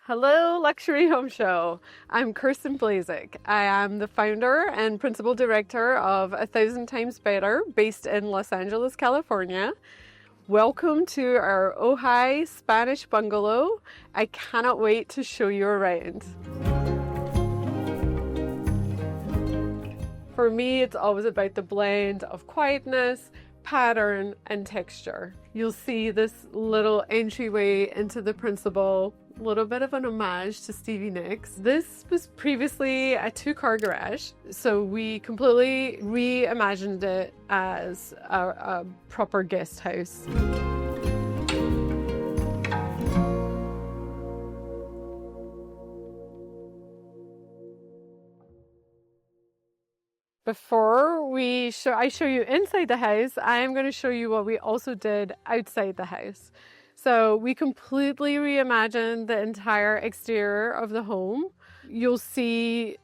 Hello, Luxury Home Show. I'm Kirsten Blazek. I am the founder and principal director of 1,000 Times Better, based in Los Angeles, California. Welcome to our Ojai Spanish bungalow. I cannot wait to show you around. For me, it's always about the blend of quietness, pattern, and texture. You'll see this little entryway into the principal, a little bit of an homage to Stevie Nicks. This was previously a two-car garage, so we completely reimagined it as a proper guest house. Before I show you inside the house, I am going to show you what we also did outside the house. So we completely reimagined the entire exterior of the home. You'll see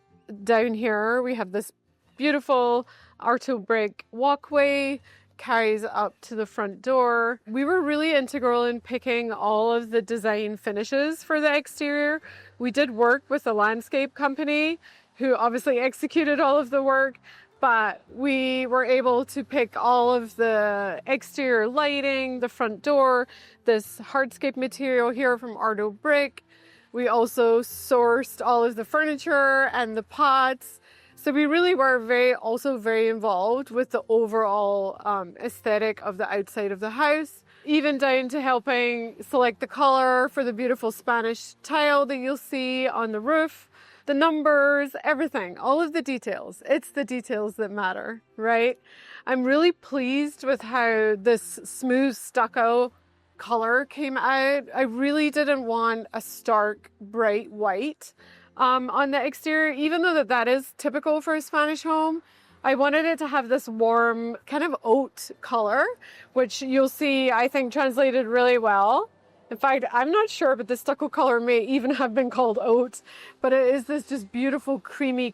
down here, we have this beautiful arto brick walkway, carries up to the front door. We were really integral in picking all of the design finishes for the exterior. We did work with a landscape company who obviously executed all of the work, but we were able to pick all of the exterior lighting, the front door, this hardscape material here from Arto Brick. We also sourced all of the furniture and the pots. So we really were very involved with the overall aesthetic of the outside of the house, even down to helping select the color for the beautiful Spanish tile that you'll see on the roof. The numbers, everything, all of the details. It's the details that matter, right? I'm really pleased with how this smooth stucco color came out. I really didn't want a stark, bright white on the exterior, even though that is typical for a Spanish home. I wanted it to have this warm kind of oat color, which you'll see, I think, translated really well. In fact, I'm not sure, but the stucco color may even have been called oat, but it is this just beautiful creamy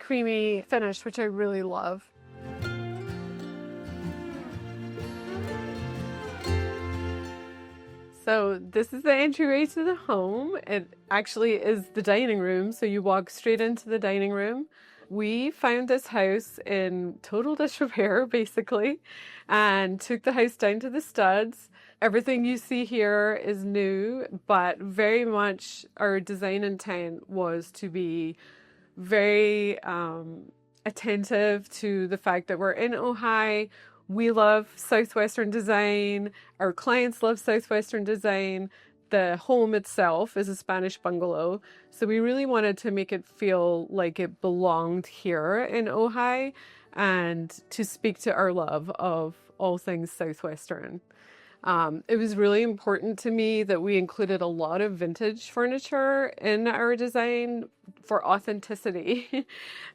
finish, which I really love. So this is the entryway to the home. It actually is the dining room, so you walk straight into the dining room. We found this house in total disrepair, basically, and took the house down to the studs. Everything you see here is new, but very much our design intent was to be very attentive to the fact that we're in Ojai. We love Southwestern design. Our clients love Southwestern design. The home itself is a Spanish bungalow, so we really wanted to make it feel like it belonged here in Ojai and to speak to our love of all things Southwestern. It was really important to me that we included a lot of vintage furniture in our design for authenticity.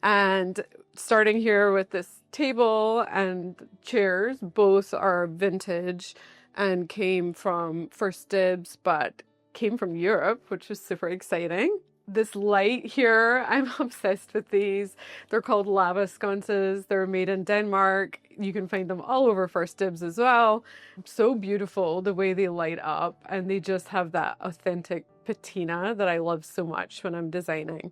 And starting here with this table and chairs, both are vintage and came from First Dibs, but came from Europe, which was super exciting. This light here, I'm obsessed with these. They're called lava sconces. They're made in Denmark. You can find them all over First Dibs as well. So beautiful the way they light up, and they just have that authentic patina that I love so much when I'm designing.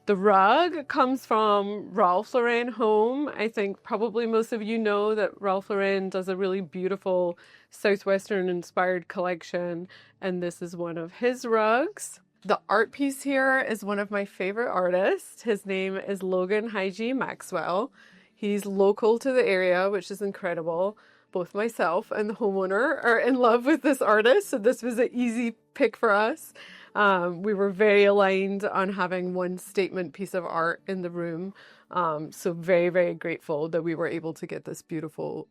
The rug comes from Ralph Lauren Home. I think probably most of you know that Ralph Lauren does a really beautiful Southwestern inspired collection, and this is one of his rugs. The art piece here is one of my favorite artists. His name is Logan Ojai Maxwell. He's local to the area, which is incredible. Both myself and the homeowner are in love with this artist, so this was an easy pick for us. We were very aligned on having one statement piece of art in the room. So very grateful that we were able to get this beautiful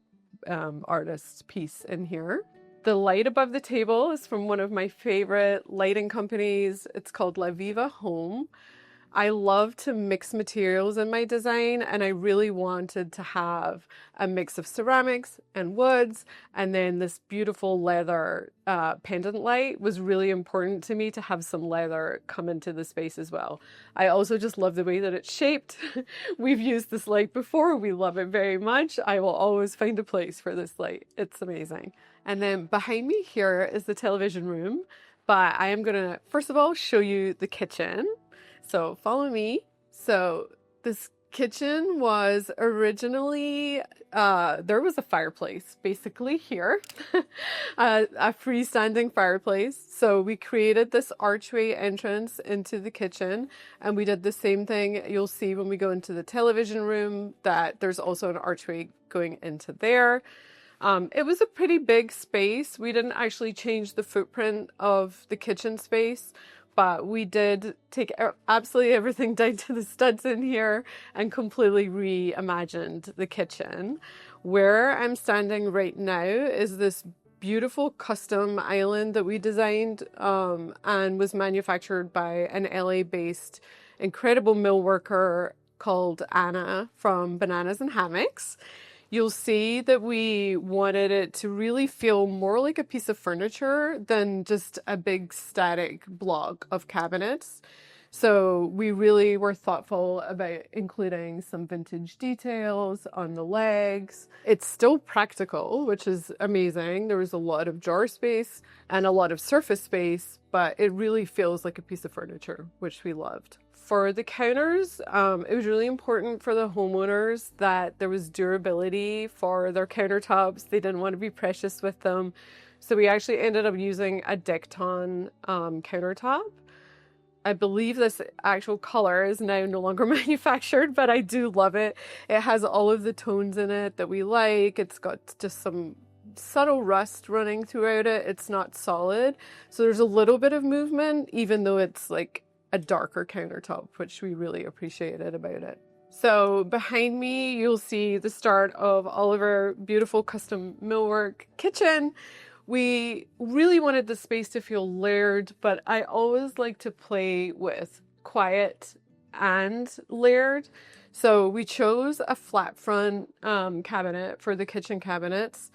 artist piece in here. The light above the table is from one of my favorite lighting companies. It's called La Viva Home. I love to mix materials in my design, and I really wanted to have a mix of ceramics and woods, and then this beautiful leather pendant light was really important to me to have some leather come into the space as well. I also just love the way that it's shaped. We've used this light before. We love it very much. I will always find a place for this light. It's amazing. And then behind me here is the television room. but I am gonna first of all show you the kitchen. So follow me. So this kitchen was originally, there was a fireplace basically here, a freestanding fireplace. So we created this archway entrance into the kitchen, and we did the same thing. You'll see when we go into the television room that there's also an archway going into there. It was a pretty big space. We didn't actually change the footprint of the kitchen space, but we did take absolutely everything down to the studs in here and completely reimagined the kitchen. Where I'm standing right now is this beautiful custom island that we designed and was manufactured by an LA-based incredible millworker called Anna from Bananas and Hammocks. You'll see that we wanted it to really feel more like a piece of furniture than just a big static block of cabinets. So we really were thoughtful about including some vintage details on the legs. It's still practical, which is amazing. There was a lot of drawer space and a lot of surface space, but it really feels like a piece of furniture, which we loved. For the counters, it was really important for the homeowners that there was durability for their countertops. They didn't want to be precious with them. So we actually ended up using a Decton countertop. I believe this actual color is now no longer manufactured, but I do love it. It has all of the tones in it that we like. It's got just some subtle rust running throughout it. It's not solid. So there's a little bit of movement, even though it's like a darker countertop, which we really appreciated about it. So behind me, you'll see the start of all of our beautiful custom millwork kitchen. We really wanted the space to feel layered, but I always like to play with quiet and layered. So we chose a flat front cabinet for the kitchen cabinets.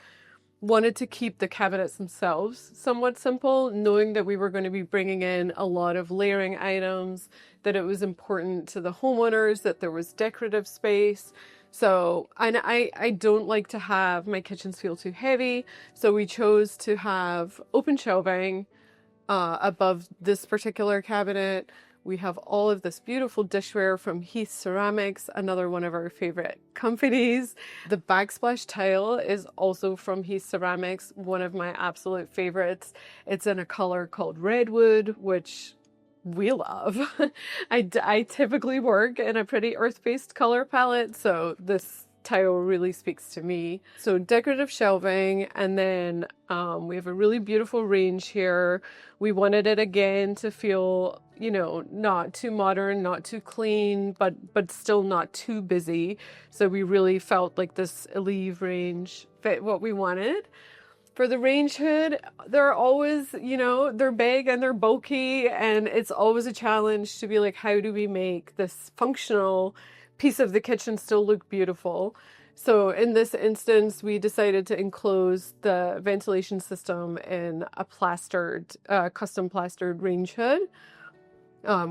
Wanted to keep the cabinets themselves somewhat simple, knowing that we were going to be bringing in a lot of layering items, that it was important to the homeowners that there was decorative space. So, and I don't like to have my kitchens feel too heavy, so we chose to have open shelving above this particular cabinet. We have all of this beautiful dishware from Heath Ceramics, another one of our favorite companies. The backsplash tile is also from Heath Ceramics, one of my absolute favorites. It's in a color called redwood, which we love. I typically work in a pretty earth-based color palette, so this tile really speaks to me. So decorative shelving, and then we have a really beautiful range here. We wanted it again to feel, you know, not too modern, not too clean, but still not too busy. So we really felt like this Eleve range fit what we wanted. For the range hood, they're always, you know, they're big and they're bulky, and it's always a challenge to be like, how do we make this functional piece of the kitchen still look beautiful? So in this instance, we decided to enclose the ventilation system in a plastered, custom plastered range hood,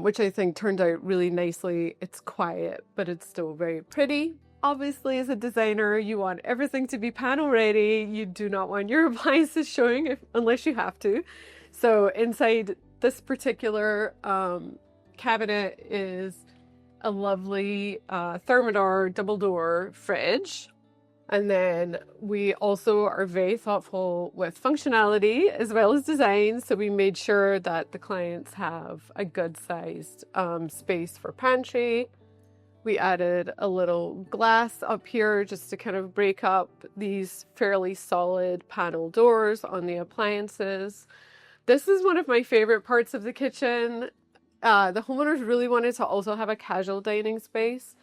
which I think turned out really nicely. It's quiet, but it's still very pretty. Obviously, as a designer, you want everything to be panel ready. You do not want your appliances showing unless you have to. So inside this particular cabinet is a lovely Thermador double door fridge. And then we also are very thoughtful with functionality as well as design. So we made sure that the clients have a good sized space for pantry. We added a little glass up here just to kind of break up these fairly solid panel doors on the appliances. This is one of my favorite parts of the kitchen. The homeowners really wanted to also have a casual dining space.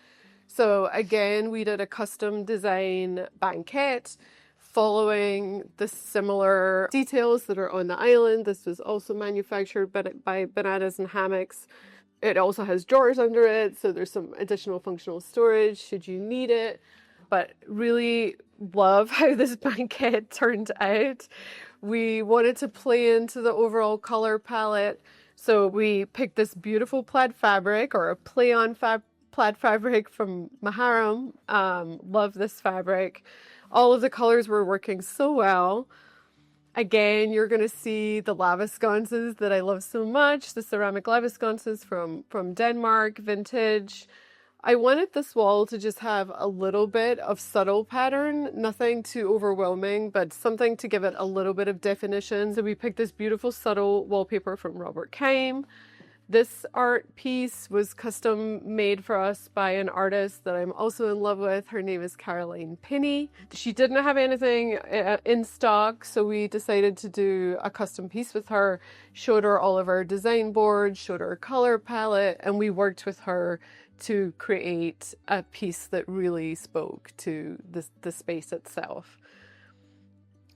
So again, we did a custom design banquette following the similar details that are on the island. This was also manufactured by Bananas and Hammocks. It also has drawers under it, so there's some additional functional storage should you need it. But really love how this banquette turned out. We wanted to play into the overall color palette, so we picked this beautiful plaid fabric, or a play on plaid fabric from Maharam. Love this fabric. All of the colors were working so well. Again, you're going to see the lava sconces that I love so much, the ceramic lava sconces from Denmark, vintage. I wanted this wall to just have a little bit of subtle pattern, nothing too overwhelming, but something to give it a little bit of definition. So we picked this beautiful subtle wallpaper from Robert Keim. This art piece was custom made for us by an artist that I'm also in love with. Her name is Caroline Pinney. She didn't have anything in stock, so we decided to do a custom piece with her, showed her all of our design boards, showed her a color palette, and we worked with her to create a piece that really spoke to the space itself.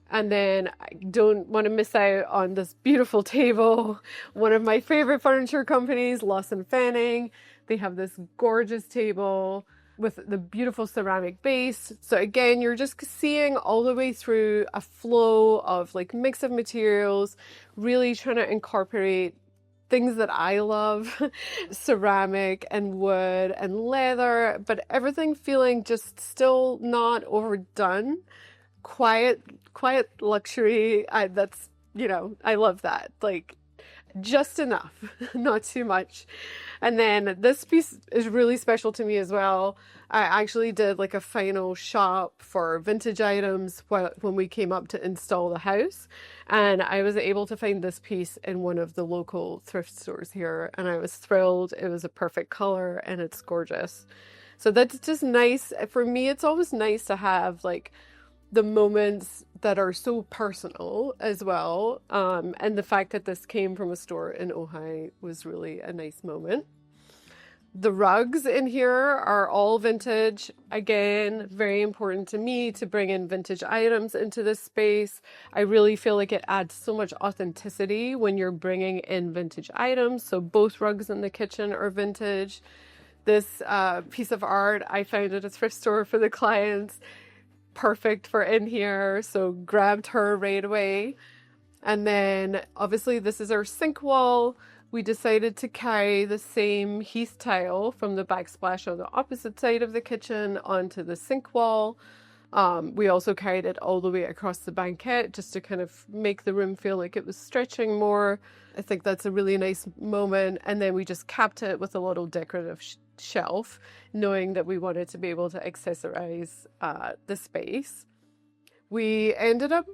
And then I don't want to miss out on this beautiful table. One of my favorite furniture companies, Lawson Fanning. They have this gorgeous table with the beautiful ceramic base. So again, you're just seeing all the way through a flow of like mix of materials, really trying to incorporate things that I love, ceramic and wood and leather, but everything feeling just still not overdone. Quiet luxury. That's, I love that. Like, just enough, not too much. And then this piece is really special to me as well. I actually did like a final shop for vintage items when we came up to install the house. And I was able to find this piece in one of the local thrift stores here. And I was thrilled. It was a perfect color and it's gorgeous. So that's just nice. For me, it's always nice to have like the moments that are so personal as well. And the fact that this came from a store in Ojai was really a nice moment. The rugs in here are all vintage. Again, very important to me to bring in vintage items into this space. I really feel like it adds so much authenticity when you're bringing in vintage items. So both rugs in the kitchen are vintage. This piece of art I found at a thrift store for the clients. Perfect for in here, so grabbed her right away. And then obviously this is our sink wall. We decided to carry the same Heath tile from the backsplash on the opposite side of the kitchen onto the sink wall. We also carried it all the way across the banquette just to kind of make the room feel like it was stretching more. I think that's a really nice moment. And then we just capped it with a little decorative shelf, knowing that we wanted to be able to accessorize the space. We ended up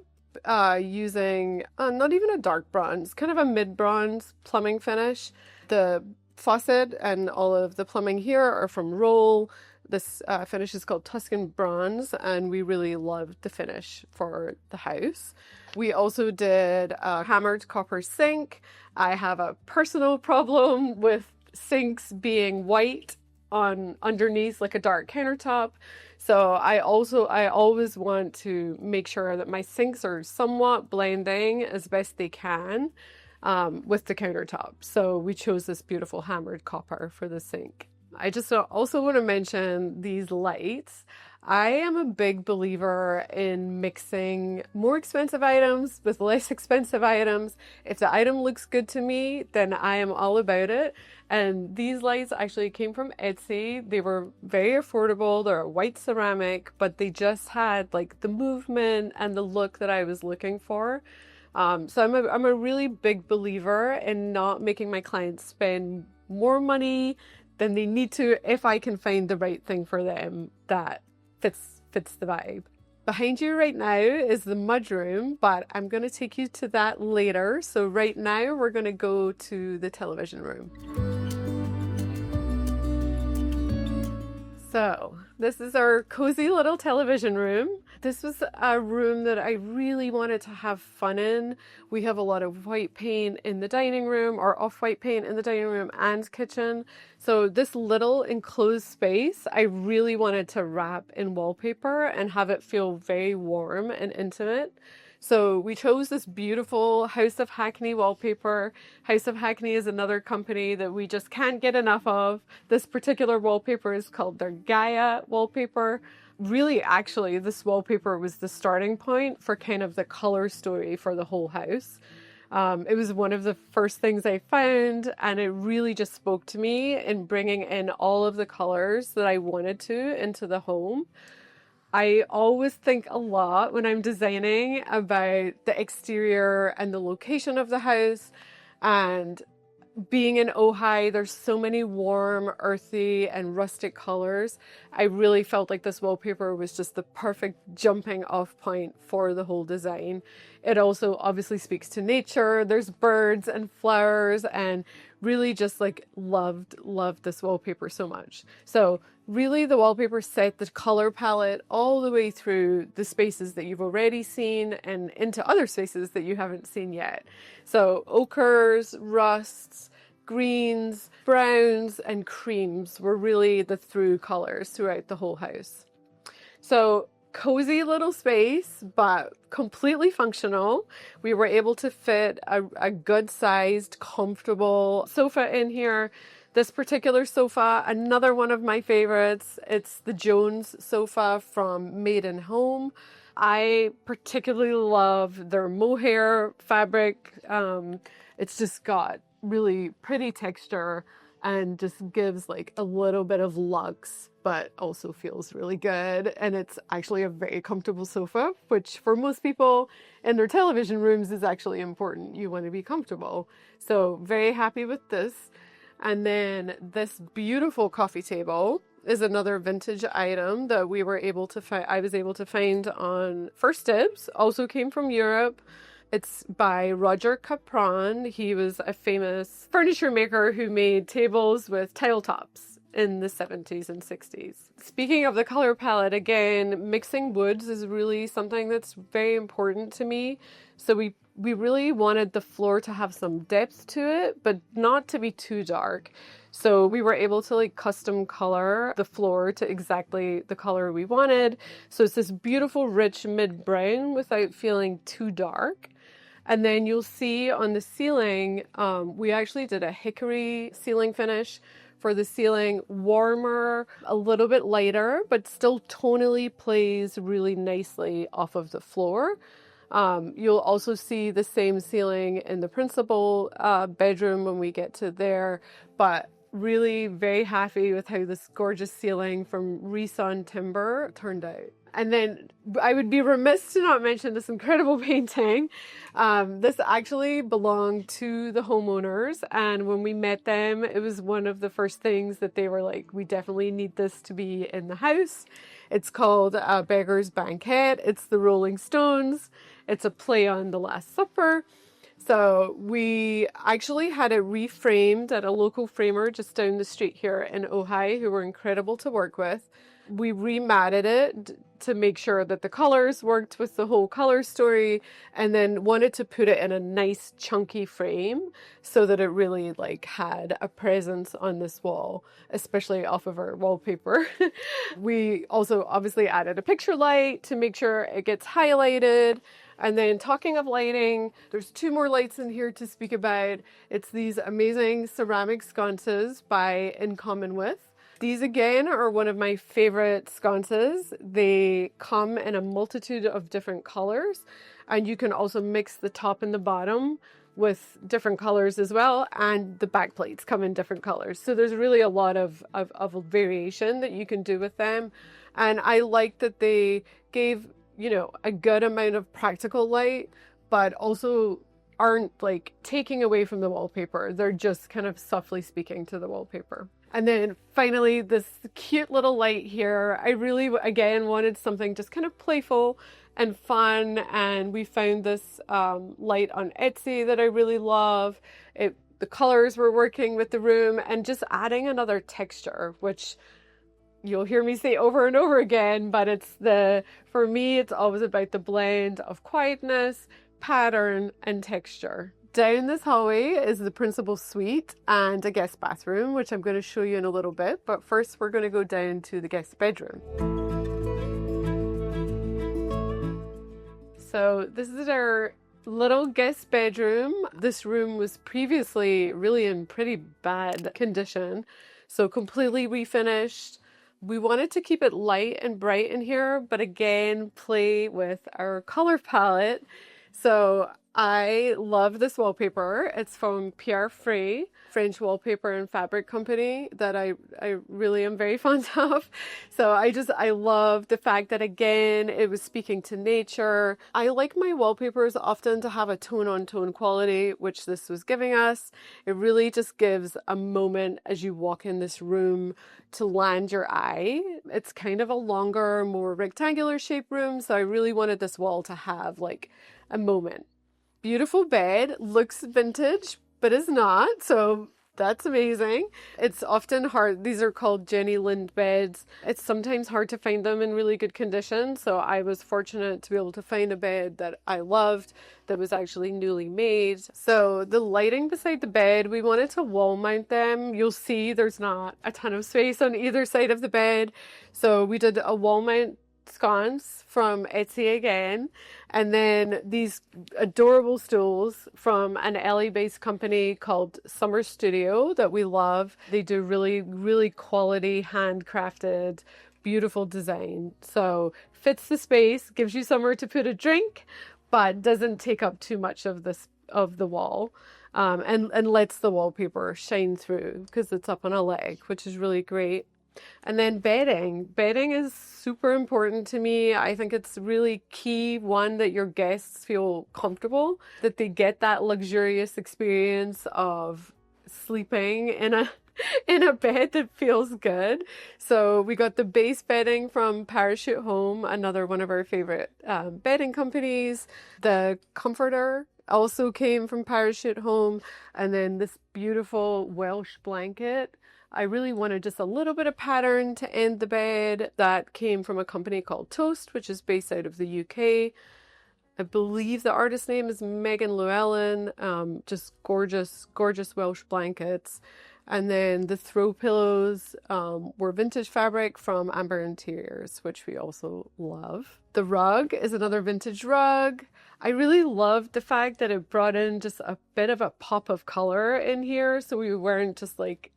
using not even a dark bronze, kind of a mid-bronze plumbing finish. The faucet and all of the plumbing here are from Roll. This finish is called Tuscan Bronze, and we really loved the finish for the house. We also did a hammered copper sink. I have a personal problem with sinks being white on underneath like a dark countertop. So I always want to make sure that my sinks are somewhat blending as best they can with the countertop. So we chose this beautiful hammered copper for the sink. I just also want to mention these lights. I am a big believer in mixing more expensive items with less expensive items. If the item looks good to me, then I am all about it. And these lights actually came from Etsy. They were very affordable. They're a white ceramic, but they just had like the movement and the look that I was looking for. So I'm a really big believer in not making my clients spend more money than they need to if I can find the right thing for them that fits the vibe. Behind you right now is the mudroom, but I'm going to take you to that later. So right now we're going to go to the television room. So this is our cozy little television room. This was a room that I really wanted to have fun in. We have a lot of white paint in the dining room, or off-white paint in the dining room and kitchen. So this little enclosed space, I really wanted to wrap in wallpaper and have it feel very warm and intimate. So we chose this beautiful House of Hackney wallpaper. House of Hackney is another company that we just can't get enough of. This particular wallpaper is called their Gaia wallpaper. Really, actually, this wallpaper was the starting point for kind of the color story for the whole house. It was one of the first things I found, and it really just spoke to me in bringing in all of the colors that I wanted to into the home. I always think a lot when I'm designing about the exterior and the location of the house. And being in Ojai, there's so many warm, earthy, and rustic colors. I really felt like this wallpaper was just the perfect jumping off point for the whole design. It also obviously speaks to nature. There's birds and flowers, and really just like loved this wallpaper so much. So really the wallpaper set the color palette all the way through the spaces that you've already seen and into other spaces that you haven't seen yet. So ochres, rusts, greens, browns, and creams were really the through colors throughout the whole house. So cozy little space, but completely functional. We were able to fit a good sized, comfortable sofa in here. This particular sofa, another one of my favorites, it's the Jones sofa from Made in Home. I particularly love their mohair fabric. It's just got really pretty texture and just gives like a little bit of luxe, but also feels really good. And it's actually a very comfortable sofa, which for most people in their television rooms is actually important. You want to be comfortable. So very happy with this. And then this beautiful coffee table is another vintage item that we were able to find. I was able to find on First Dibs. Also came from Europe. It's by Roger Capron. He was a famous furniture maker who made tables with tile tops in the 70s and 60s. Speaking of the color palette, again, mixing woods is really something that's very important to me. So we really wanted the floor to have some depth to it, but not to be too dark. So we were able to like custom color the floor to exactly the color we wanted. So it's this beautiful, rich mid-brown without feeling too dark. And then you'll see on the ceiling, we actually did a hickory ceiling finish for the ceiling, warmer, a little bit lighter, but still tonally plays really nicely off of the floor. You'll also see the same ceiling in the principal bedroom when we get to there, but really very happy with how this gorgeous ceiling from Reson Timber turned out. And then I would be remiss to not mention this incredible painting. This actually belonged to the homeowners, and when we met them, it was one of the first things that they were like, we definitely need this to be in the house. It's called Beggar's Banquet. It's the Rolling Stones. It's a play on the Last Supper. So we actually had it reframed at a local framer just down the street here in Ojai, who were incredible to work with. We rematted it to make sure that the colors worked with the whole color story, and then wanted to put it in a nice chunky frame so that it really like had a presence on this wall, especially off of our wallpaper. We also obviously added a picture light to make sure it gets highlighted. And then talking of lighting, there's two more lights in here to speak about. It's these amazing ceramic sconces by In Common With. These again are one of my favorite sconces. They come in a multitude of different colors, and you can also mix the top and the bottom with different colors as well, and the back plates come in different colors. So there's really a lot of variation that you can do with them. And I like that they gave, you know, a good amount of practical light, but also aren't like taking away from the wallpaper. They're just kind of softly speaking to the wallpaper. And then finally, this cute little light here. I really, again, wanted something just kind of playful and fun. And we found this light on Etsy that I really love. The colors were working with the room and just adding another texture, which you'll hear me say over and over again, but for me, it's always about the blend of quietness, pattern, and texture. Down this hallway is the principal suite and a guest bathroom, which I'm going to show you in a little bit. But first, we're going to go down to the guest bedroom. So this is our little guest bedroom. This room was previously really in pretty bad condition, so completely refinished. We wanted to keep it light and bright in here, but again, play with our color palette. So I love this wallpaper. It's from Pierre Frey, French wallpaper and fabric company that I really am very fond of. So I love the fact that, again, it was speaking to nature. I like my wallpapers often to have a tone on tone quality, which this was giving us. It really just gives a moment as you walk in this room to land your eye. It's kind of a longer, more rectangular shaped room. So I really wanted this wall to have like a moment. Beautiful bed, looks vintage, but is not, so that's amazing. It's often hard, these are called Jenny Lind beds. It's sometimes hard to find them in really good condition, so I was fortunate to be able to find a bed that I loved that was actually newly made. So the lighting beside the bed, we wanted to wall mount them. You'll see there's not a ton of space on either side of the bed, so we did a wall mount sconce from Etsy again, and then these adorable stools from an LA-based company called Summer Studio that we love. They do really quality handcrafted beautiful design, so fits the space, gives you somewhere to put a drink, but doesn't take up too much of the wall, and lets the wallpaper shine through because it's up on a leg, which is really great. And then bedding. Bedding is super important to me. I think it's really key, one, that your guests feel comfortable, that they get that luxurious experience of sleeping in a bed that feels good. So we got the base bedding from Parachute Home, another one of our favorite bedding companies. The comforter also came from Parachute Home. And then this beautiful Welsh blanket. I really wanted just a little bit of pattern to end the bed. That came from a company called Toast, which is based out of the UK. I believe the artist's name is Megan Llewellyn. Just gorgeous Welsh blankets. And then the throw pillows were vintage fabric from Amber Interiors, which we also love. The rug is another vintage rug. I really loved the fact that it brought in just a bit of a pop of color in here. So we weren't just like,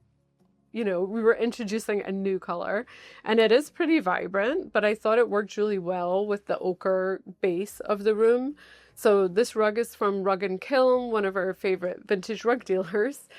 we were introducing a new color, and it is pretty vibrant, but I thought it worked really well with the ochre base of the room. So this rug is from Rug and Kiln, one of our favorite vintage rug dealers.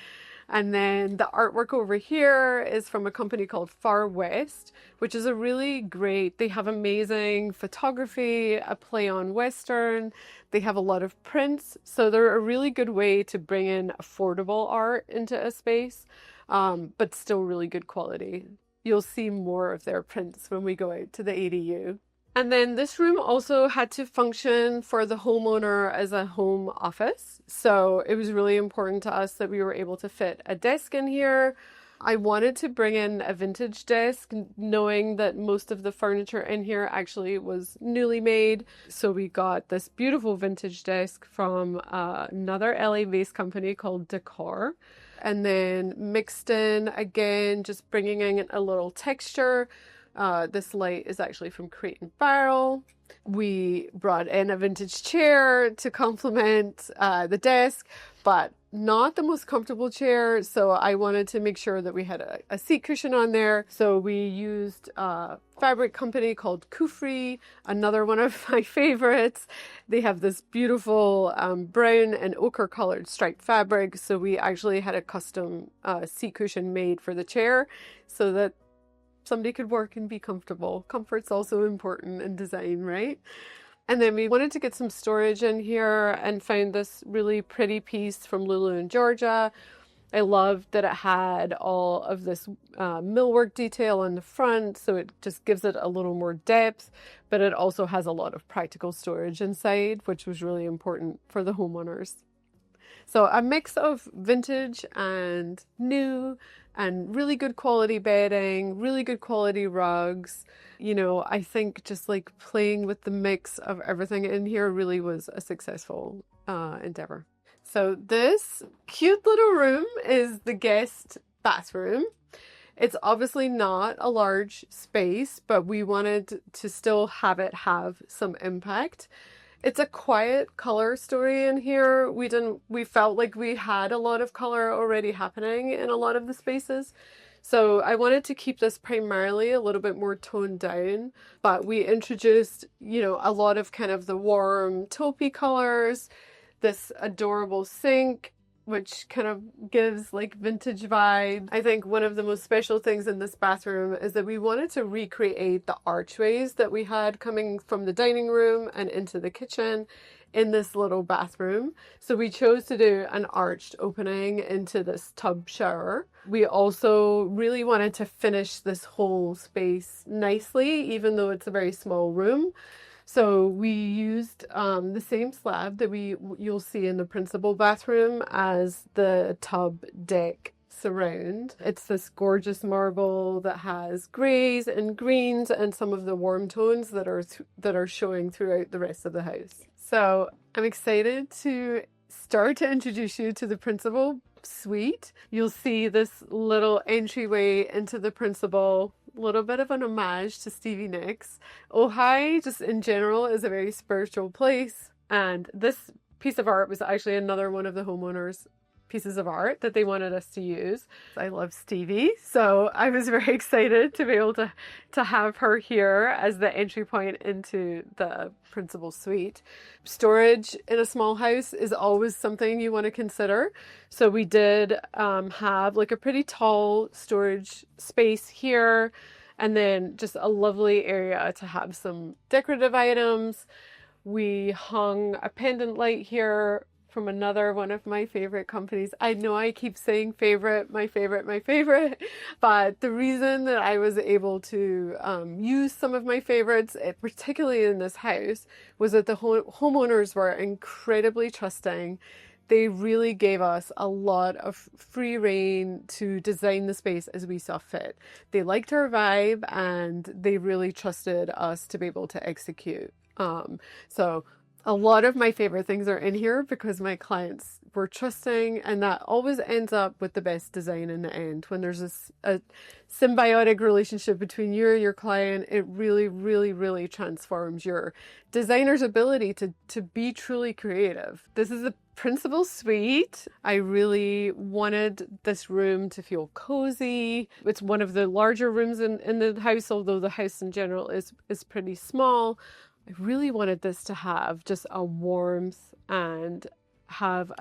And then the artwork over here is from a company called Far West, which is a really great, they have amazing photography, a play on Western. They have a lot of prints. So they're a really good way to bring in affordable art into a space. But still really good quality. You'll see more of their prints when we go out to the ADU. And then this room also had to function for the homeowner as a home office. So it was really important to us that we were able to fit a desk in here. I wanted to bring in a vintage desk, knowing that most of the furniture in here actually was newly made. So we got this beautiful vintage desk from another LA-based company called Decor. And then mixed in, again, just bringing in a little texture. This light is actually from Crate and Barrel. We brought in a vintage chair to complement the desk, but not the most comfortable chair. So I wanted to make sure that we had a seat cushion on there. So we used a fabric company called Kufri, another one of my favorites. They have this beautiful brown and ochre colored striped fabric. So we actually had a custom seat cushion made for the chair so that somebody could work and be comfortable. Comfort's also important in design, right? And then we wanted to get some storage in here and found this really pretty piece from Lulu in Georgia. I loved that it had all of this millwork detail in the front, so it just gives it a little more depth, but it also has a lot of practical storage inside, which was really important for the homeowners. So a mix of vintage and new and really good quality bedding, really good quality rugs. I think just like playing with the mix of everything in here really was a successful endeavor. So this cute little room is the guest bathroom. It's obviously not a large space, but we wanted to still have it have some impact. It's a quiet color story in here. We felt like we had a lot of color already happening in a lot of the spaces. So I wanted to keep this primarily a little bit more toned down, but we introduced, a lot of kind of the warm taupey colors, this adorable sink, which kind of gives like vintage vibe. I think one of the most special things in this bathroom is that we wanted to recreate the archways that we had coming from the dining room and into the kitchen in this little bathroom. So we chose to do an arched opening into this tub shower. We also really wanted to finish this whole space nicely, even though it's a very small room. So we used the same slab that you'll see in the principal bathroom as the tub deck surround. It's this gorgeous marble that has greys and greens and some of the warm tones that are showing throughout the rest of the house. So I'm excited to start to introduce you to the principal suite. You'll see this little entryway into the principal, a little bit of an homage to Stevie Nicks. Ojai, just in general, is a very spiritual place, and this piece of art was actually another one of the homeowners' pieces of art that they wanted us to use. I love Stevie, so I was very excited to be able to have her here as the entry point into the principal suite. Storage in a small house is always something you want to consider. So we did have like a pretty tall storage space here, and then just a lovely area to have some decorative items. We hung a pendant light here from another one of my favorite companies. I know I keep saying favorite, my favorite, but the reason that I was able to use some of my favorites, particularly in this house, was that the homeowners were incredibly trusting. They really gave us a lot of free rein to design the space as we saw fit. They liked our vibe and they really trusted us to be able to execute. So a lot of my favorite things are in here because my clients were trusting, and that always ends up with the best design in the end. When there's a symbiotic relationship between you and your client, it really, really, really transforms your designer's ability to be truly creative. This is a principal suite. I really wanted this room to feel cozy. It's one of the larger rooms in the house, although the house in general is pretty small. I really wanted this to have just a warmth and have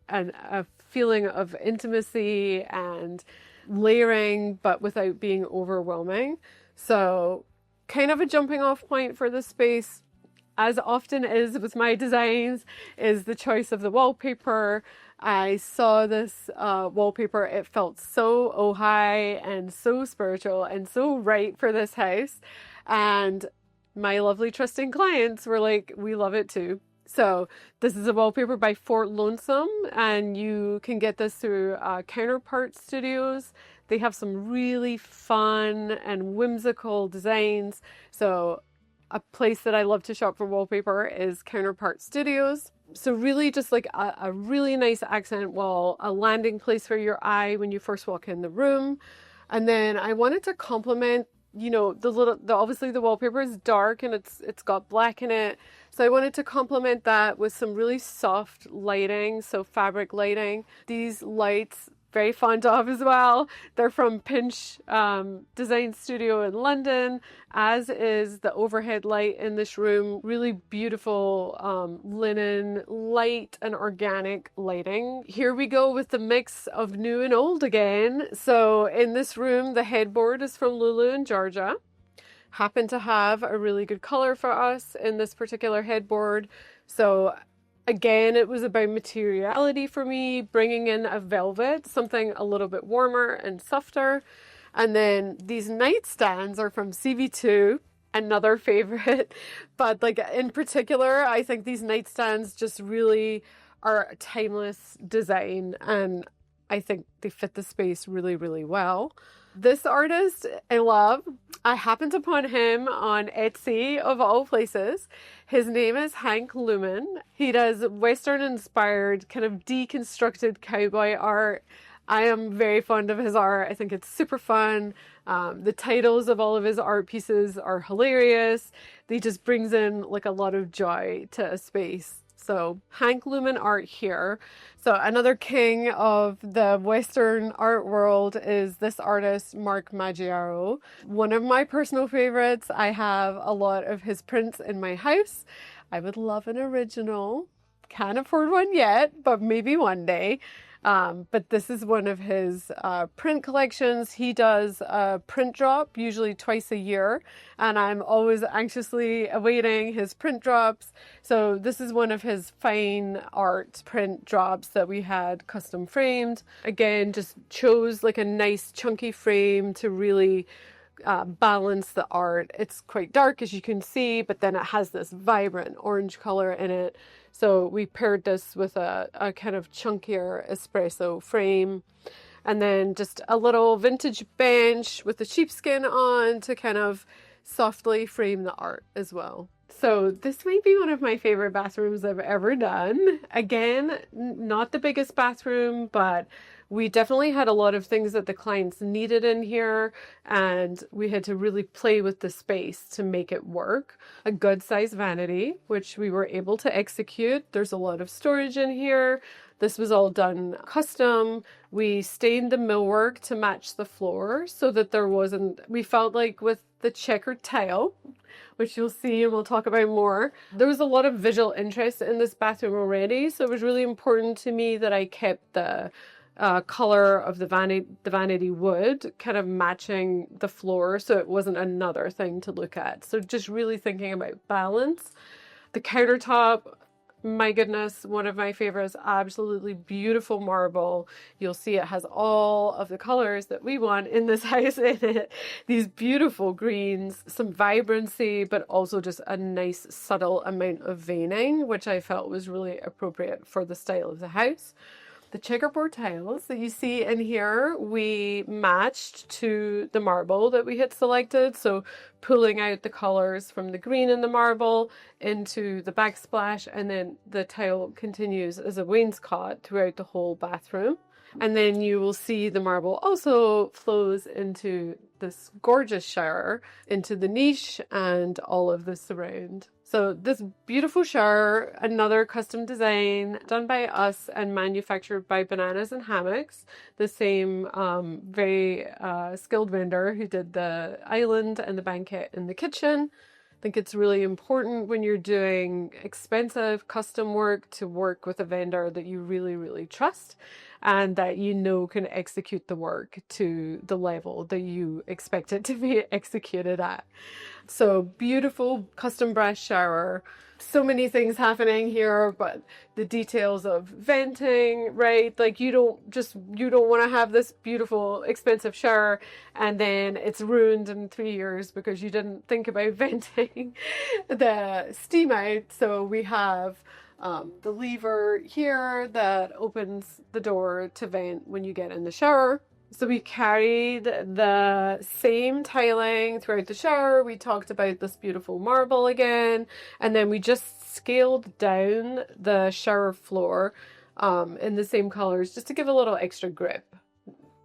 a feeling of intimacy and layering, but without being overwhelming. So kind of a jumping off point for this space, as often is with my designs, is the choice of the wallpaper. I saw this wallpaper. It felt so Ojai and so spiritual and so right for this house. And my lovely trusting clients were like, we love it too. So this is a wallpaper by Fort Lonesome, and you can get this through Counterpart Studios. They have some really fun and whimsical designs. So a place that I love to shop for wallpaper is Counterpart Studios. So really just like a really nice accent wall, a landing place for your eye when you first walk in the room. And then I wanted to complement, you know, obviously the wallpaper is dark and it's got black in it. So I wanted to complement that with some really soft lighting, so fabric lighting. These lights, very fond of as well. They're from Pinch Design Studio in London, as is the overhead light in this room. Really beautiful linen, light and organic lighting. Here we go with the mix of new and old again. So in this room, the headboard is from Lulu in Georgia. Happened to have a really good color for us in this particular headboard. So again, it was about materiality for me, bringing in a velvet, something a little bit warmer and softer. And then these nightstands are from CV2, another favorite. But like in particular, I think these nightstands just really are a timeless design, and I think they fit the space really, really well. This artist I love. I happened upon him on Etsy, of all places. His name is Hank Lumen. He does Western-inspired, kind of deconstructed cowboy art. I am very fond of his art. I think it's super fun. The titles of all of his art pieces are hilarious. He just brings in like a lot of joy to a space. So Hank Lumen art here. So another king of the Western art world is this artist, Mark Maggiaro. One of my personal favorites. I have a lot of his prints in my house. I would love an original. Can't afford one yet, but maybe one day. But this is one of his print collections. He does a print drop usually twice a year, and I'm always anxiously awaiting his print drops. So this is one of his fine art print drops that we had custom framed. Again, just chose like a nice chunky frame to really balance the art. It's quite dark, as you can see, but then it has this vibrant orange color in it. So we paired this with a kind of chunkier espresso frame, and then just a little vintage bench with the sheepskin on to kind of softly frame the art as well. So this might be one of my favorite bathrooms I've ever done. Again, not the biggest bathroom, but we definitely had a lot of things that the clients needed in here, and we had to really play with the space to make it work. A good size vanity, which we were able to execute. There's a lot of storage in here. This was all done custom. We stained the millwork to match the floor so that there wasn't, we felt like with the checkered tile, which you'll see and we'll talk about more, there was a lot of visual interest in this bathroom already. So it was really important to me that I kept the color of the vanity wood kind of matching the floor, so it wasn't another thing to look at. So just really thinking about balance. The countertop, my goodness, one of my favorites, absolutely beautiful marble. You'll see it has all of the colors that we want in this house in it. These beautiful greens, some vibrancy, but also just a nice subtle amount of veining, which I felt was really appropriate for the style of the house. The checkerboard tiles that you see in here, we matched to the marble that we had selected. So pulling out the colors from the green in the marble into the backsplash, and then the tile continues as a wainscot throughout the whole bathroom. And then you will see the marble also flows into this gorgeous shower, into the niche and all of the surround. So this beautiful shower, another custom design done by us and manufactured by Bananas and Hammocks, the same very skilled vendor who did the island and the banquette in the kitchen. I think it's really important when you're doing expensive custom work to work with a vendor that you really, really trust and that you know can execute the work to the level that you expect it to be executed at. So beautiful custom brass shower. So many things happening here, but the details of venting, right? Like you don't want to have this beautiful, expensive shower and then it's ruined in 3 years because you didn't think about venting the steam out. So we have the lever here that opens the door to vent when you get in the shower. So we carried the same tiling throughout the shower. We talked about this beautiful marble again, and then we just scaled down the shower floor in the same colors just to give a little extra grip.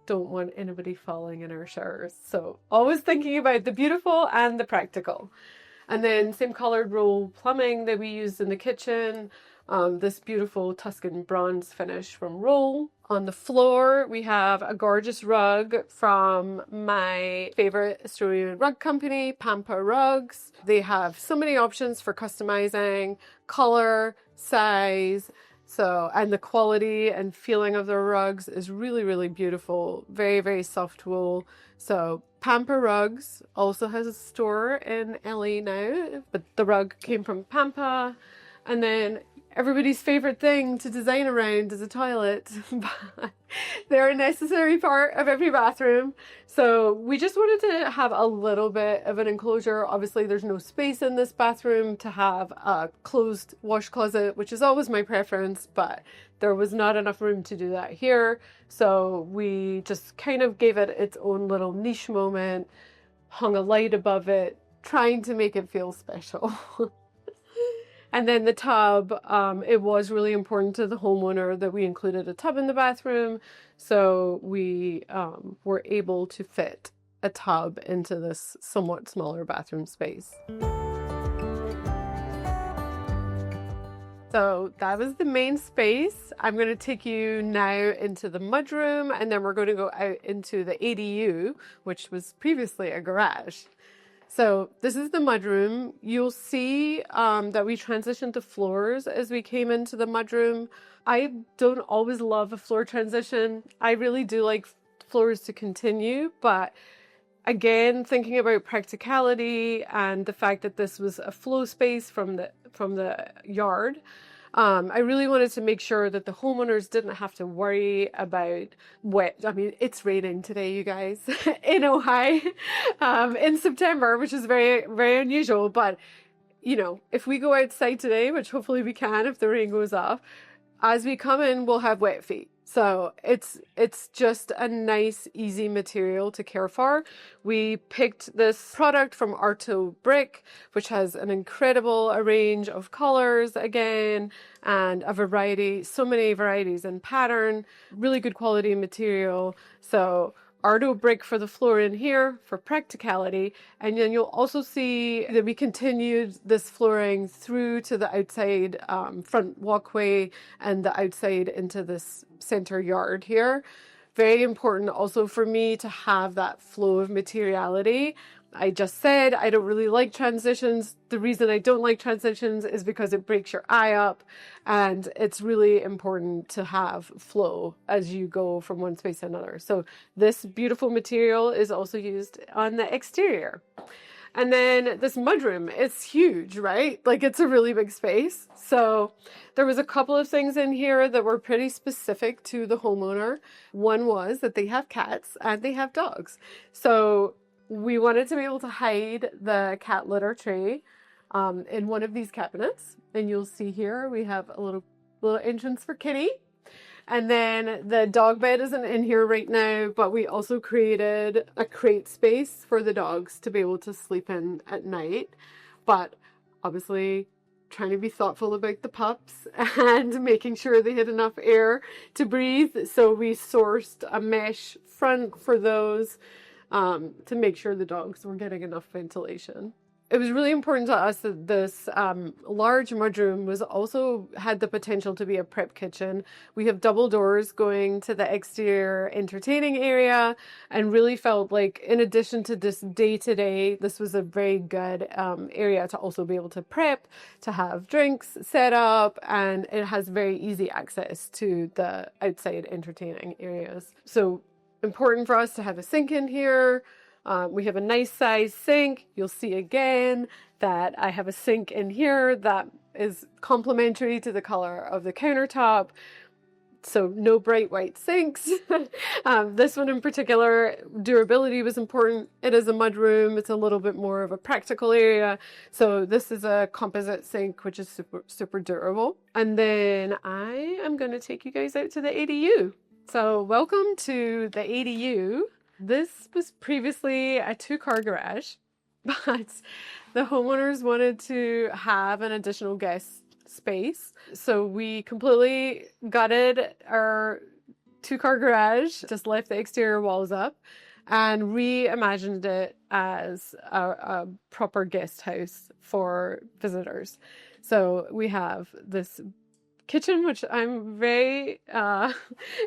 Don't want anybody falling in our showers. So always thinking about the beautiful and the practical. And then same colored roll plumbing that we used in the kitchen. This beautiful Tuscan bronze finish from Roll. On the floor, we have a gorgeous rug from my favorite Australian rug company, Pampa Rugs. They have so many options for customizing, color, size, and the quality and feeling of their rugs is really, really beautiful. Very, very soft wool. So Pampa Rugs also has a store in LA now, but the rug came from Pampa. And then everybody's favorite thing to design around is a toilet. They're a necessary part of every bathroom. So we just wanted to have a little bit of an enclosure. Obviously, there's no space in this bathroom to have a closed wash closet, which is always my preference, but there was not enough room to do that here. So we just kind of gave it its own little niche moment, hung a light above it, trying to make it feel special. And then the tub, it was really important to the homeowner that we included a tub in the bathroom. So we were able to fit a tub into this somewhat smaller bathroom space. So that was the main space. I'm going to take you now into the mudroom, and then we're going to go out into the ADU, which was previously a garage. So this is the mudroom. You'll see that we transitioned to floors as we came into the mudroom. I don't always love a floor transition. I really do like floors to continue, but again, thinking about practicality and the fact that this was a flow space from the yard, I really wanted to make sure that the homeowners didn't have to worry about wet. I mean, it's raining today, you guys, in Ojai, in September, which is very, very unusual. But, you know, if we go outside today, which hopefully we can if the rain goes off, as we come in, we'll have wet feet. So it's just a nice, easy material to care for. We picked this product from Arto Brick, which has an incredible range of colors again, and a variety, so many varieties in pattern, really good quality material. So Arto Brick for the floor in here for practicality. And then you'll also see that we continued this flooring through to the outside front walkway and the outside into this center yard here. Very important also for me to have that flow of materiality. I just said I don't really like transitions. The reason I don't like transitions is because it breaks your eye up, and it's really important to have flow as you go from one space to another. So this beautiful material is also used on the exterior. And then this mudroom, it's huge, right? Like it's a really big space. So there was a couple of things in here that were pretty specific to the homeowner. One was that they have cats and they have dogs. So we wanted to be able to hide the cat litter tray in one of these cabinets. And you'll see here we have a little entrance for Kitty. And then the dog bed isn't in here right now, but we also created a crate space for the dogs to be able to sleep in at night. But obviously trying to be thoughtful about the pups and making sure they had enough air to breathe. So we sourced a mesh front for those to make sure the dogs were getting enough ventilation. It was really important to us that this large mudroom was also had the potential to be a prep kitchen. We have double doors going to the exterior entertaining area, and really felt like in addition to this day-to-day, this was a very good area to also be able to prep, to have drinks set up, and it has very easy access to the outside entertaining areas. So important for us to have a sink in here. We have a nice size sink. You'll see again that I have a sink in here that is complementary to the color of the countertop. So no bright white sinks. This one in particular, durability was important. It is a mudroom. It's a little bit more of a practical area. So this is a composite sink, which is super, super durable. And then I am going to take you guys out to the ADU. So welcome to the ADU. This was previously a 2-car garage, but the homeowners wanted to have an additional guest space. So we completely gutted our 2-car garage, just left the exterior walls up, and reimagined it as a proper guest house for visitors. So we have this kitchen, which I'm very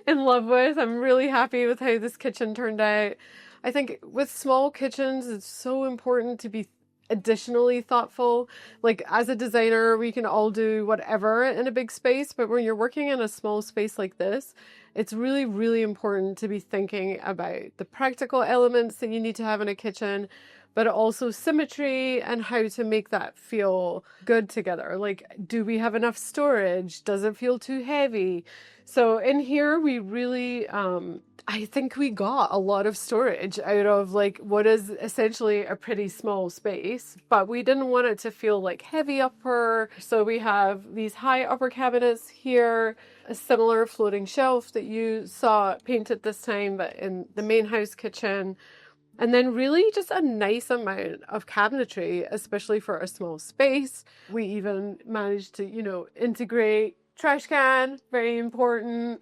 in love with. I'm really happy with how this kitchen turned out. I think with small kitchens, it's so important to be additionally thoughtful. Like as a designer, we can all do whatever in a big space, but when you're working in a small space like this, it's really, really important to be thinking about the practical elements that you need to have in a kitchen, but also symmetry and how to make that feel good together. Like, do we have enough storage? Does it feel too heavy? So in here, we really, I think we got a lot of storage out of like what is essentially a pretty small space, but we didn't want it to feel like heavy upper. So we have these high upper cabinets here, a similar floating shelf that you saw painted this time, but in the main house kitchen. And then really just a nice amount of cabinetry, especially for a small space. We even managed to, you know, integrate trash can, very important.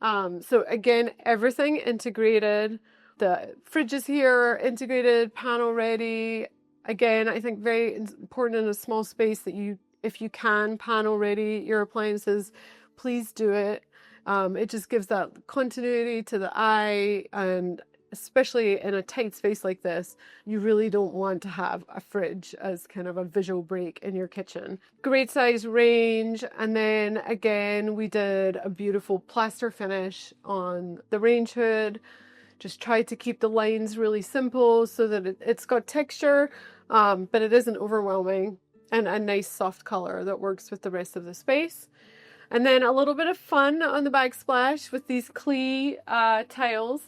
So again, everything integrated. The fridge is here, integrated, panel ready. Again, I think very important in a small space that you, if you can panel ready your appliances, please do it. It just gives that continuity to the eye, and especially in a tight space like this, you really don't want to have a fridge as kind of a visual break in your kitchen. Great size range. And then again, we did a beautiful plaster finish on the range hood. Just tried to keep the lines really simple so that it's got texture, but it isn't overwhelming, and a nice soft color that works with the rest of the space. And then a little bit of fun on the backsplash with these clay tiles.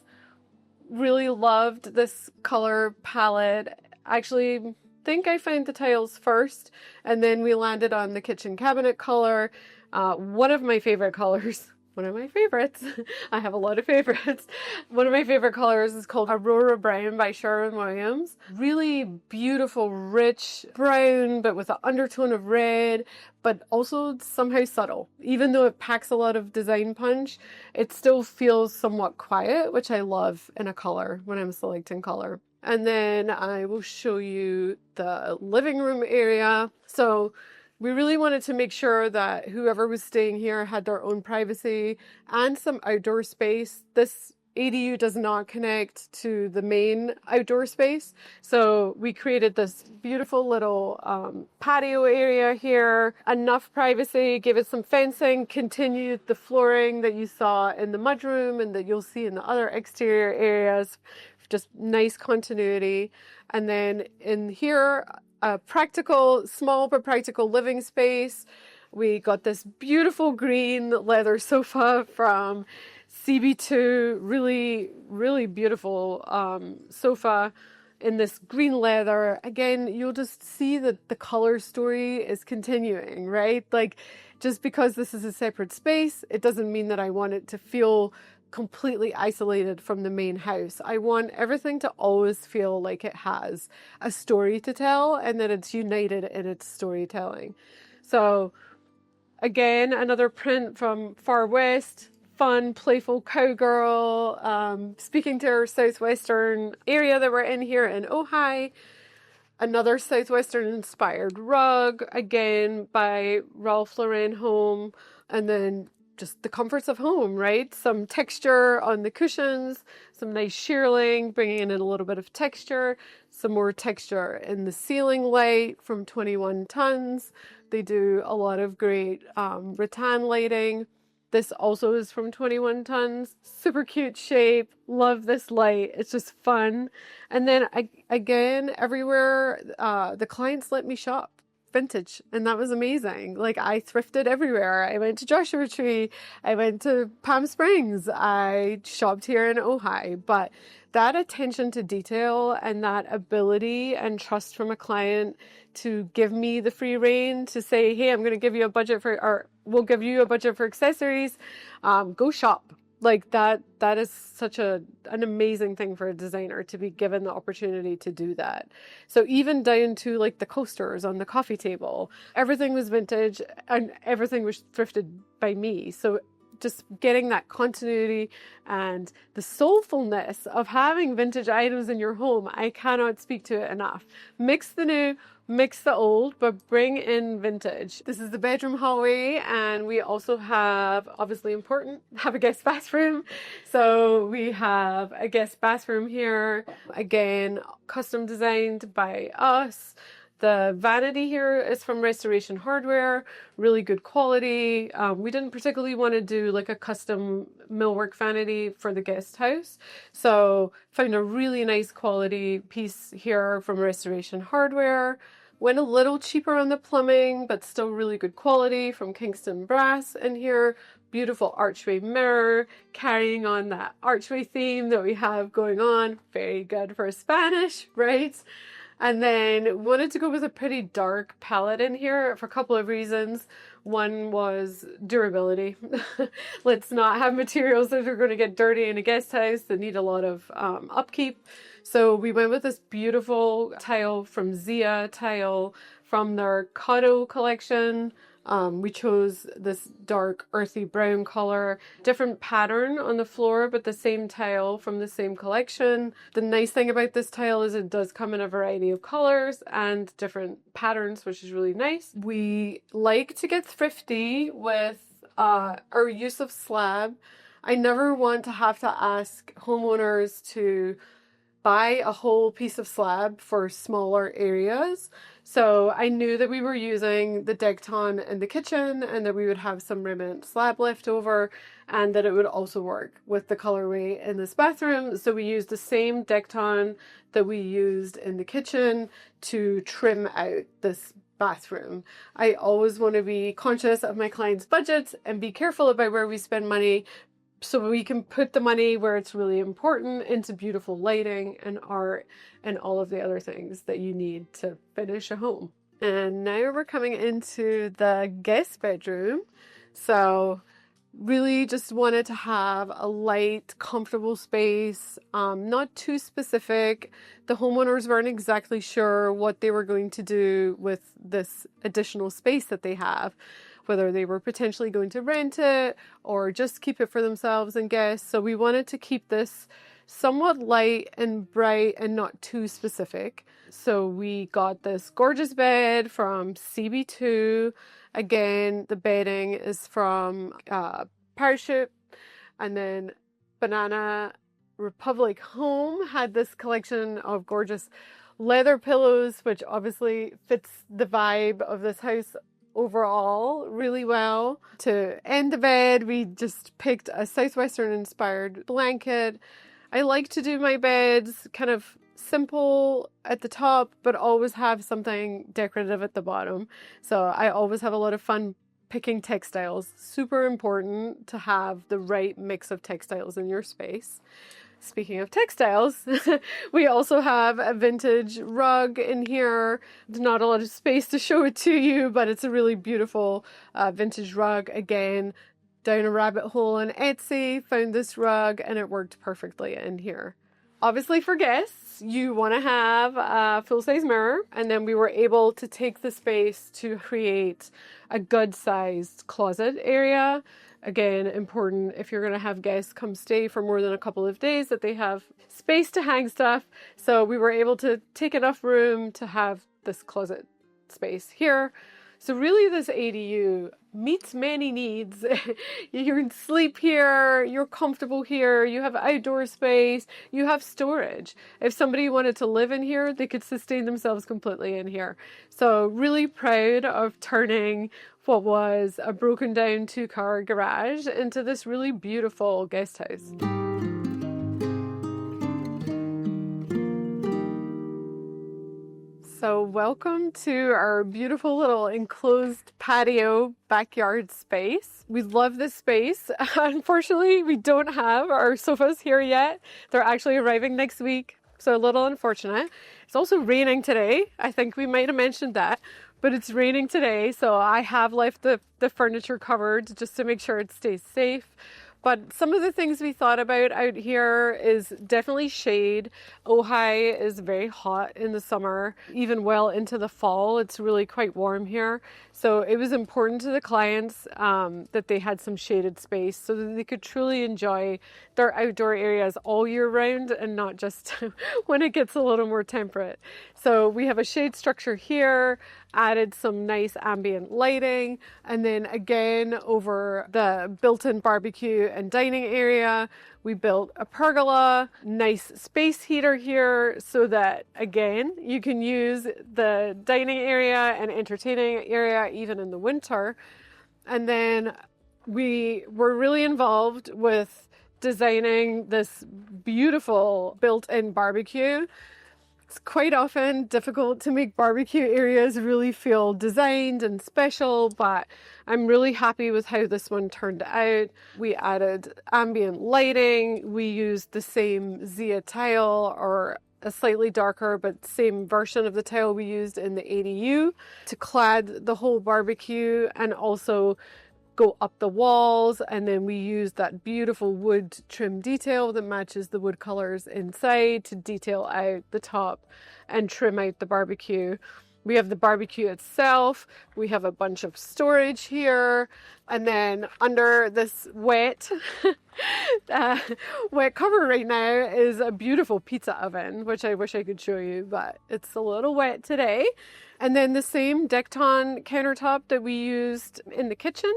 Really loved this color palette. Actually, think I found the tiles first, and then we landed on the kitchen cabinet color. One of my favorite colors. One of my favorites. I have a lot of favorites. One of my favorite colors is called Aurora Brown by Sherwin-Williams. Really beautiful, rich brown, but with an undertone of red, but also somehow subtle. Even though it packs a lot of design punch, it still feels somewhat quiet, which I love in a color when I'm selecting color. And then I will show you the living room area. So we really wanted to make sure that whoever was staying here had their own privacy and some outdoor space. This ADU does not connect to the main outdoor space. So we created this beautiful little patio area here, enough privacy, gave it some fencing, continued the flooring that you saw in the mudroom and that you'll see in the other exterior areas, just nice continuity. And then in here, a practical, small but practical living space. We got this beautiful green leather sofa from CB2, really, really beautiful sofa in this green leather. Again, you'll just see that the color story is continuing, right? Like, just because this is a separate space, it doesn't mean that I want it to feel completely isolated from the main house. I want everything to always feel like it has a story to tell and that it's united in its storytelling. So again, another print from Far West, fun, playful cowgirl, speaking to our southwestern area that we're in here in Ojai. Another southwestern inspired rug, again by Ralph Lauren Home, and then just the comforts of home, right? Some texture on the cushions, some nice shearling, bringing in a little bit of texture, some more texture in the ceiling light from 21 Tons. They do a lot of great rattan lighting. This also is from 21 Tons. Super cute shape. Love this light. It's just fun. And then again, everywhere, the clients let me shop vintage, and that was amazing. Like, I thrifted everywhere. I went to Joshua Tree, I went to Palm Springs, I shopped here in Ojai. But that attention to detail and that ability and trust from a client to give me the free rein to say, hey, I'm going to give you a budget for, or we'll give you a budget for accessories, go shop. Like that is such an amazing thing for a designer to be given the opportunity to do that. So even down to like the coasters on the coffee table, everything was vintage and everything was thrifted by me. So just getting that continuity and the soulfulness of having vintage items in your home, I cannot speak to it enough. Mix the new, mix the old, but bring in vintage. This is the bedroom hallway, and we also have, obviously important, have a guest bathroom. So we have a guest bathroom here, again, custom designed by us. The vanity here is from Restoration Hardware, really good quality. We didn't particularly want to do like a custom millwork vanity for the guest house. So found a really nice quality piece here from Restoration Hardware. Went a little cheaper on the plumbing, but still really good quality from Kingston Brass in here. Beautiful archway mirror, carrying on that archway theme that we have going on. Very good for Spanish, right? And then wanted to go with a pretty dark palette in here for a couple of reasons. One was durability. Let's not have materials that are going to get dirty in a guest house that need a lot of upkeep. So we went with this beautiful tile from Zia Tile from their Cotto collection. We chose this dark earthy brown color, different pattern on the floor, but the same tile from the same collection. The nice thing about this tile is it does come in a variety of colors and different patterns, which is really nice. We like to get thrifty with our use of slab. I never want to have to ask homeowners to buy a whole piece of slab for smaller areas. So I knew that we were using the Decton in the kitchen and that we would have some remnant slab left over and that it would also work with the colorway in this bathroom. So we used the same Decton that we used in the kitchen to trim out this bathroom. I always want to be conscious of my clients' budgets and be careful about where we spend money, so we can put the money where it's really important, into beautiful lighting and art and all of the other things that you need to finish a home. And now we're coming into the guest bedroom. So really just wanted to have a light, comfortable space, not too specific. The homeowners weren't exactly sure what they were going to do with this additional space that they have, whether they were potentially going to rent it or just keep it for themselves and guests. So we wanted to keep this somewhat light and bright and not too specific. So we got this gorgeous bed from CB2. Again, the bedding is from Parachute. And then Banana Republic Home had this collection of gorgeous leather pillows, which obviously fits the vibe of this house overall really well. To end the bed, we just picked a Southwestern inspired blanket. I like to do my beds kind of simple at the top, but always have something decorative at the bottom. So I always have a lot of fun picking textiles. Super important to have the right mix of textiles in your space. Speaking of textiles, we also have a vintage rug in here. There's not a lot of space to show it to you, but it's a really beautiful vintage rug. Again, down a rabbit hole on Etsy, found this rug and it worked perfectly in here. Obviously for guests, you want to have a full-size mirror, and then we were able to take the space to create a good-sized closet area. Again, important if you're going to have guests come stay for more than a couple of days that they have space to hang stuff. So we were able to take enough room to have this closet space here. So really this ADU meets many needs. You can sleep here, you're comfortable here, you have outdoor space, you have storage. If somebody wanted to live in here, they could sustain themselves completely in here. So really proud of turning what was a broken down 2-car garage into this really beautiful guest house. So welcome to our beautiful little enclosed patio backyard space. We love this space. Unfortunately, we don't have our sofas here yet. They're actually arriving next week, so a little unfortunate. It's also raining today. I think we might have mentioned that, but it's raining today, so I have left the furniture covered just to make sure it stays safe. But some of the things we thought about out here is definitely shade. Ojai is very hot in the summer, even well into the fall. It's really quite warm here. So it was important to the clients that they had some shaded space so that they could truly enjoy their outdoor areas all year round and not just when it gets a little more temperate. So we have a shade structure here, added some nice ambient lighting, and then again over the built-in barbecue and dining area, we built a pergola, nice space heater here so that, again, you can use the dining area and entertaining area even in the winter. And then we were really involved with designing this beautiful built-in barbecue. It's quite often difficult to make barbecue areas really feel designed and special, but I'm really happy with how this one turned out. We added ambient lighting. We used the same Zia tile, or a slightly darker but same version of the tile we used in the ADU to clad the whole barbecue and also go up the walls. And then we used that beautiful wood trim detail that matches the wood colors inside to detail out the top and trim out the barbecue. We have the barbecue itself. We have a bunch of storage here. And then under this wet wet cover right now is a beautiful pizza oven, which I wish I could show you, but it's a little wet today. And then the same Decton countertop that we used in the kitchen,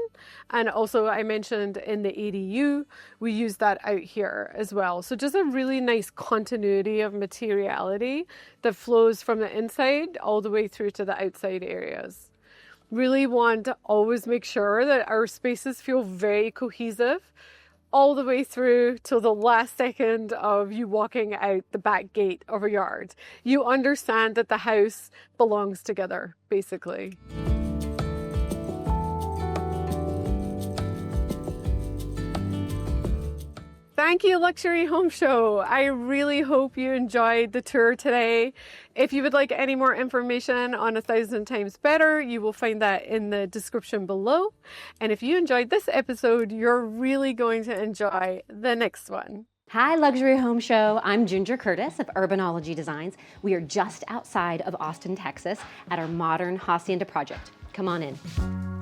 and also I mentioned in the ADU, we used that out here as well. So just a really nice continuity of materiality that flows from the inside all the way through to the outside areas. Really want to always make sure that our spaces feel very cohesive all the way through till the last second of you walking out the back gate of a yard. You understand that the house belongs together, basically. Thank you, Luxury Home Show. I really hope you enjoyed the tour today. If you would like any more information on 1,000 Times Better, you will find that in the description below. And if you enjoyed this episode, you're really going to enjoy the next one. Hi, Luxury Home Show. I'm Ginger Curtis of Urbanology Designs. We are just outside of Austin, Texas at our modern hacienda project. Come on in.